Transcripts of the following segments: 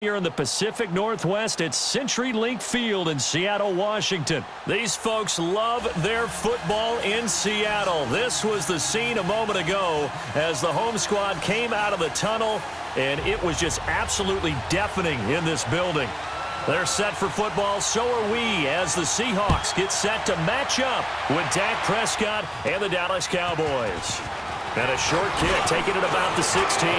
Here in the Pacific Northwest at CenturyLink Field in Seattle, Washington. These folks love their football in Seattle. This was the scene a moment ago as the home squad came out of the tunnel, and it was just absolutely deafening in this building. They're set for football, so are we, as the Seahawks get set to match up with Dak Prescott and the Dallas Cowboys. And a short kick, taking it about the 16.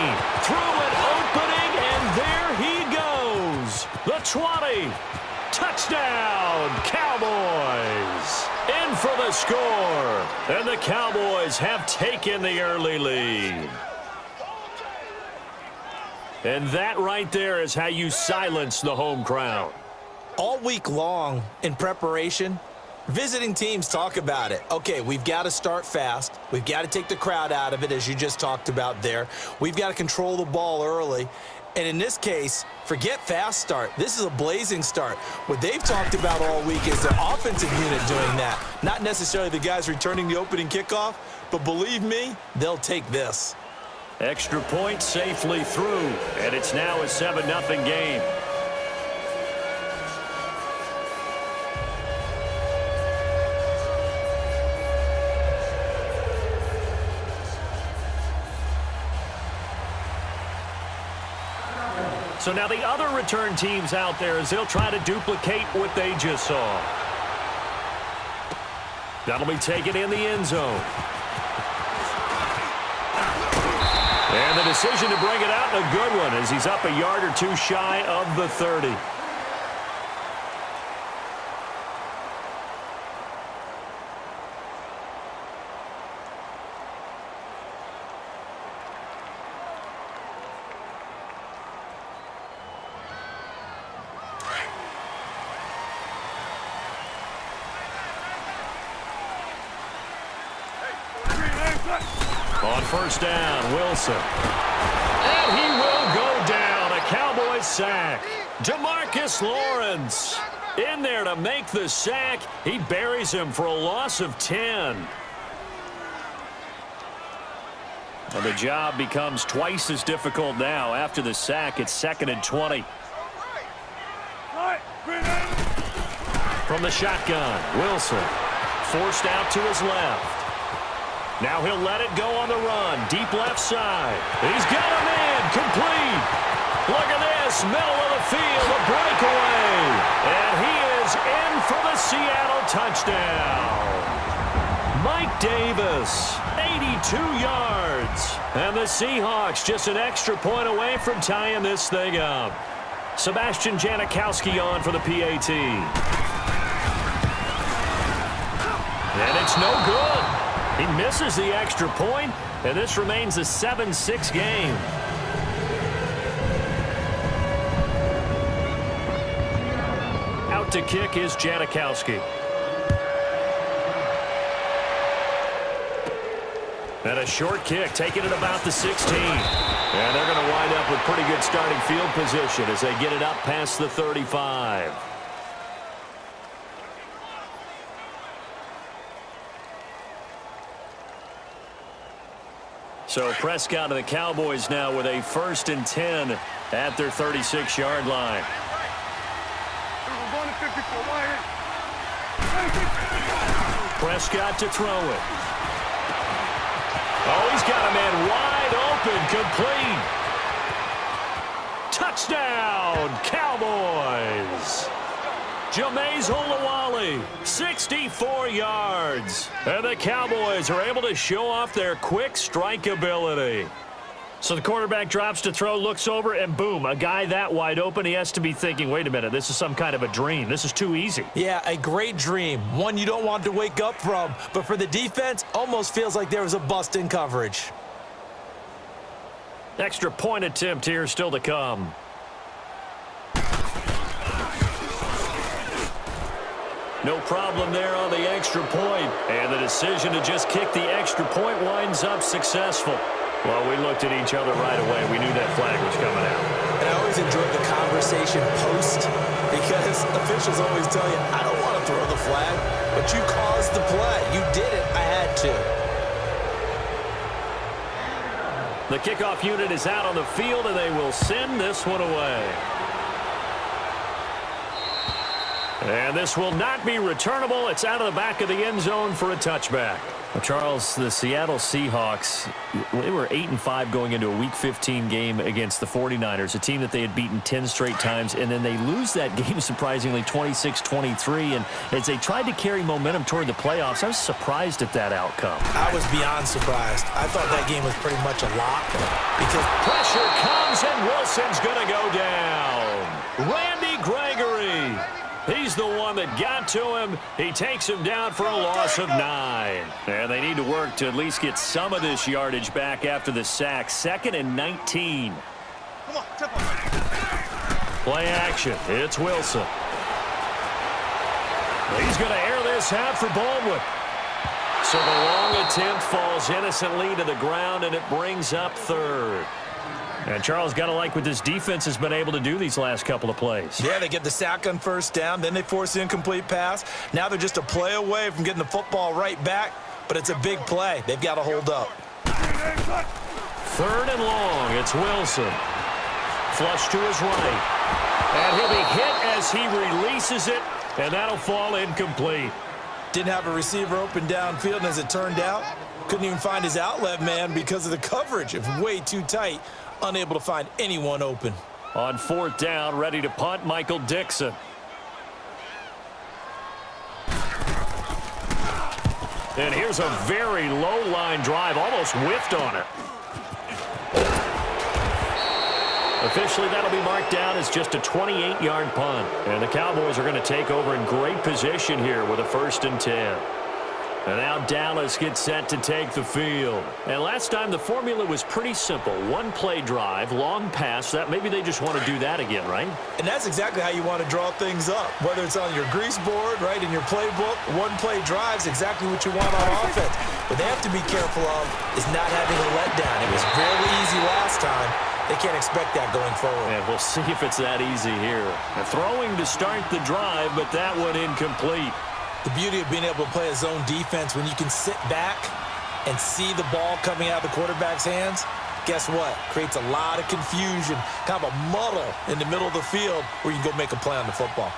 Through an opening, and there he goes. The 20. Touchdown, Cowboys. In for the score. And the Cowboys have taken the early lead. And that right there is how you silence the home crowd. All week long in preparation, visiting teams talk about it. Okay, we've got to start fast. We've got to take the crowd out of it, as you just talked about there. We've got to control the ball early. And in this case, forget fast start. This is a blazing start. What they've talked about all week is their offensive unit doing that. Not necessarily the guys returning the opening kickoff, but believe me, they'll take this. Extra point safely through, and it's now a 7-0 game. So now the other return teams out there as they'll try to duplicate what they just saw. That'll be taken in the end zone. And the decision to bring it out, a good one, as he's up a yard or two shy of the 30. On first down, Wilson. And he will go down. A Cowboys sack. DeMarcus Lawrence in there to make the sack. He buries him for a loss of 10. And the job becomes twice as difficult now. After the sack, it's 2nd and 20. From the shotgun, Wilson forced out to his left. Now he'll let it go on the run. Deep left side. He's got a man. Complete. Look at this. Middle of the field. A breakaway. And he is in for the Seattle touchdown. Mike Davis. 82 yards. And the Seahawks just an extra point away from tying this thing up. Sebastian Janikowski on for the PAT. And it's no good. He misses the extra point, and this remains a 7-6 game. Out to kick is Janikowski. And a short kick, taking it about the 16. And they're going to wind up with pretty good starting field position as they get it up past the 35. So Prescott and the Cowboys now with a 1st and 10 at their 36-yard line. Prescott to throw it. Oh, he's got a man wide open, complete. Touchdown, Cowboys. Jameis Olawale, 64 yards. And the Cowboys are able to show off their quick strike ability. So the quarterback drops to throw, looks over, and boom, a guy that wide open, he has to be thinking, wait a minute, this is some kind of a dream. This is too easy. Yeah, a great dream. One you don't want to wake up from. But for the defense, almost feels like there was a bust in coverage. Extra point attempt here still to come. No problem there on the extra point. And the decision to just kick the extra point winds up successful. Well, we looked at each other right away. We knew that flag was coming out. And I always enjoy the conversation post because officials always tell you, I don't want to throw the flag, but you caused the play. You did it. I had to. The kickoff unit is out on the field, and they will send this one away. And this will not be returnable. It's out of the back of the end zone for a touchback. Well, Charles, the Seattle Seahawks, they were 8-5 going into a Week 15 game against the 49ers, a team that they had beaten 10 straight times, and then they lose that game surprisingly 26-23. And as they tried to carry momentum toward the playoffs, I was surprised at that outcome. I was beyond surprised. I thought that game was pretty much a lock because pressure comes and Wilson's going to go down. Randy Gregory. He's the one that got to him. He takes him down for a loss of 9. And they need to work to at least get some of this yardage back after the sack. 2nd and 19. Come on, play action. It's Wilson. He's going to air this out for Baldwin. So the long attempt falls innocently to the ground, and it brings up 3rd. And Charles, got to like what this defense has been able to do these last couple of plays. Yeah, they get the sack on 1st down, then they force the incomplete pass. Now they're just a play away from getting the football right back, but it's a big play. They've got to hold up. 3rd and long. It's Wilson. Flush to his right. And he'll be hit as he releases it, and that'll fall incomplete. Didn't have a receiver open downfield, and as it turned out, couldn't even find his outlet man because of the coverage. It was way too tight. Unable to find anyone open. On 4th down, ready to punt, Michael Dixon. And here's a very low line drive, almost whiffed on it. Officially, that'll be marked down as just a 28-yard punt. And the Cowboys are going to take over in great position here with a 1st and 10. And now Dallas gets set to take the field. And last time the formula was pretty simple. 1-play drive, long pass. That maybe they just want to do that again, right? And that's exactly how you want to draw things up. Whether it's on your grease board, right, in your playbook, 1-play drive's exactly what you want on offense. What they have to be careful of is not having a letdown. It was fairly easy last time. They can't expect that going forward. And we'll see if it's that easy here. And throwing to start the drive, but that one incomplete. The beauty of being able to play a zone defense when you can sit back and see the ball coming out of the quarterback's hands, guess what? Creates a lot of confusion, kind of a muddle in the middle of the field where you can go make a play on the football.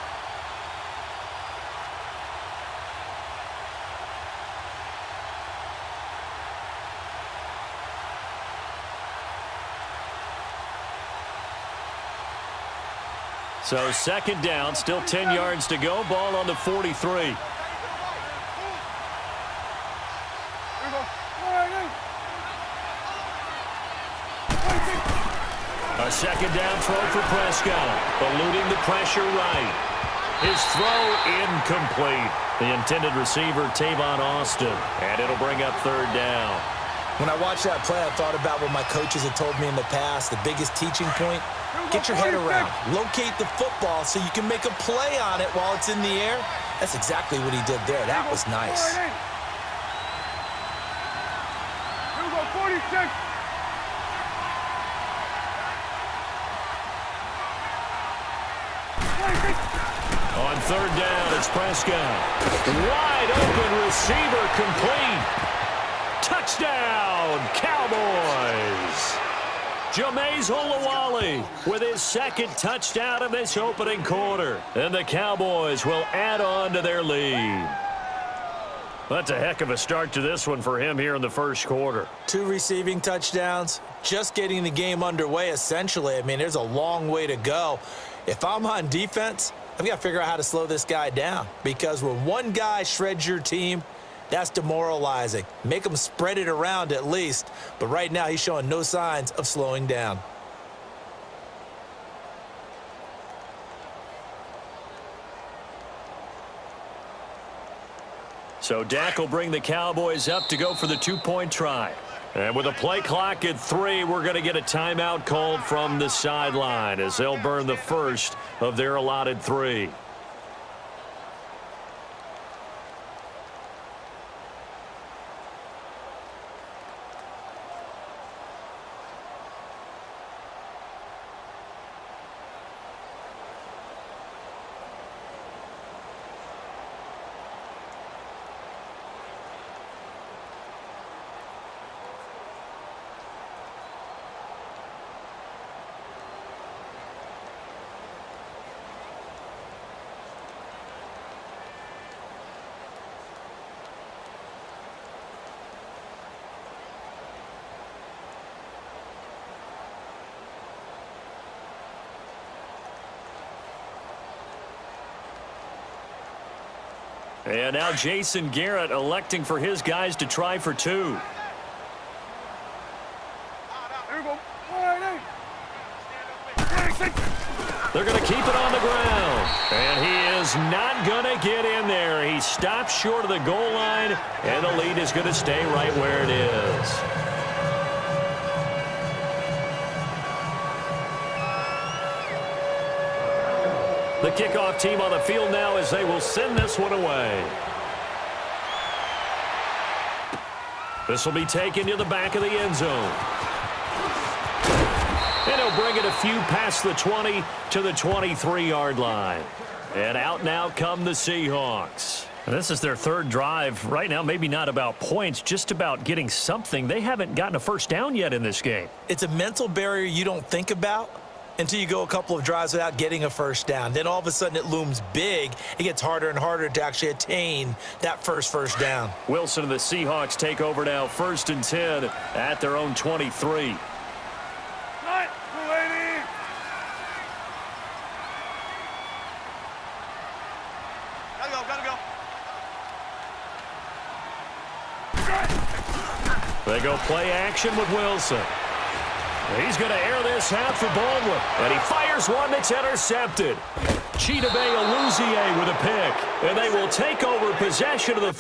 So 2nd down, still 10 yards to go. Ball on the 43. A 2nd down throw for Prescott, eluding the pressure right. His throw incomplete. The intended receiver, Tavon Austin, and it'll bring up 3rd down. When I watched that play, I thought about what my coaches had told me in the past. The biggest teaching point, get your head around. Locate the football so you can make a play on it while it's in the air. That's exactly what he did there. That was nice. Here we go, 46. On 3rd down, it's Prescott. Wide open receiver complete. Touchdown, Cowboys. Jameis Olawale with his 2nd touchdown of this opening quarter. And the Cowboys will add on to their lead. That's a heck of a start to this one for him here in the 1st quarter. 2 receiving touchdowns, just getting the game underway essentially. I mean, there's a long way to go. If I'm on defense, I've got to figure out how to slow this guy down, because when one guy shreds your team, that's demoralizing. Make him spread it around at least. But right now, he's showing no signs of slowing down. So Dak will bring the Cowboys up to go for the 2-point try. And with a play clock at 3, we're going to get a timeout called from the sideline as they'll burn the first of their allotted 3. And now Jason Garrett electing for his guys to try for 2. Here we go. 186. They're going to keep it on the ground. And he is not going to get in there. He stops short of the goal line, and the lead is going to stay right where it is. The kickoff team on the field now as they will send this one away. This will be taken to the back of the end zone. And he'll bring it a few past the 20 to the 23-yard line. And out now come the Seahawks. And this is their third drive. Right now, maybe not about points, just about getting something. They haven't gotten a first down yet in this game. It's a mental barrier you don't think about until you go a couple of drives without getting a first down. Then all of a sudden it looms big. It gets harder and harder to actually attain that first down. Wilson and the Seahawks take over now, 1st and 10 at their own 23. Cut. 280. Gotta go. They go play action with Wilson. He's going to air this out for Baldwin. And he fires one that's intercepted. Chidobe Awuzie with a pick. And they will take over possession of the